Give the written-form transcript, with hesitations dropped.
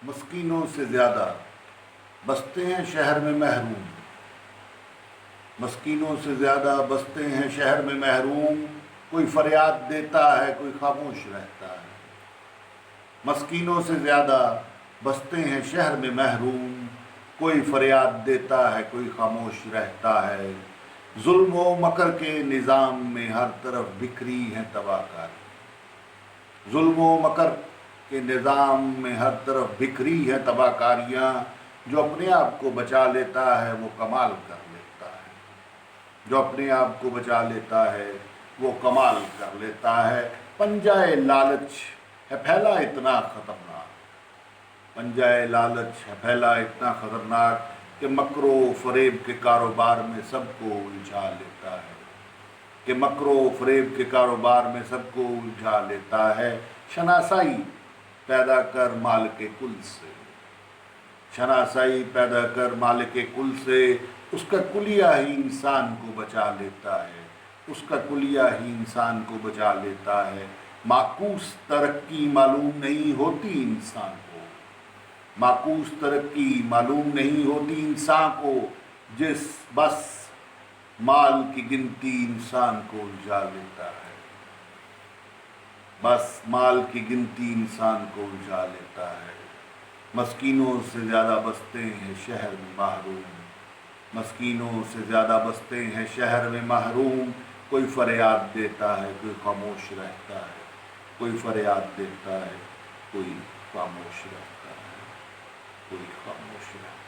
مسکینوں سے زیادہ بستے ہیں شہر میں محروم، مسکینوں سے زیادہ بستے ہیں شہر میں محروم، کوئی فریاد دیتا ہے کوئی خاموش رہتا ہے۔ مسکینوں سے زیادہ بستے ہیں شہر میں محروم، کوئی فریاد دیتا ہے کوئی خاموش رہتا ہے۔ ظلم و مکر کے نظام میں ہر طرف بکھری ہیں تباہ کاری، ظلم و مکر کے نظام میں ہر طرف بکھری ہیں تباہ کاریاں، جو اپنے آپ کو بچا لیتا ہے وہ کمال کر لیتا ہے، جو اپنے آپ کو بچا لیتا ہے وہ کمال کر لیتا ہے۔ پنجۂ لالچ ہے پھیلا اتنا خطرناک، پنجۂ لالچ ہے پھیلا اتنا خطرناک کہ مکر و فریب کے کاروبار میں سب کو الجھا لیتا ہے، کہ مکر و فریب کے کاروبار میں سب کو الجھا لیتا ہے۔ شناسائی پیدا کر مالک کل سے، شناسائی پیدا کر مالک کل سے، اس کا کلیہ ہی انسان کو بچا لیتا ہے، اس کا کلیہ ہی انسان کو بچا لیتا ہے۔ معکوس ترقی معلوم نہیں ہوتی انسان کو، معکوس ترقی معلوم نہیں ہوتی انسان کو، جس بس مال کی گنتی انسان کو الجھا لیتا ہے، بس مال کی گنتی انسان کو الجھا لیتا ہے۔ مسکینوں سے زیادہ بستے ہیں شہر میں محروم، مسکینوں سے زیادہ بستے ہیں شہر میں محروم، کوئی فریاد دیتا ہے کوئی خاموش رہتا ہے، کوئی فریاد دیتا ہے کوئی خاموش رہتا ہے، کوئی خاموش رہتا ہے۔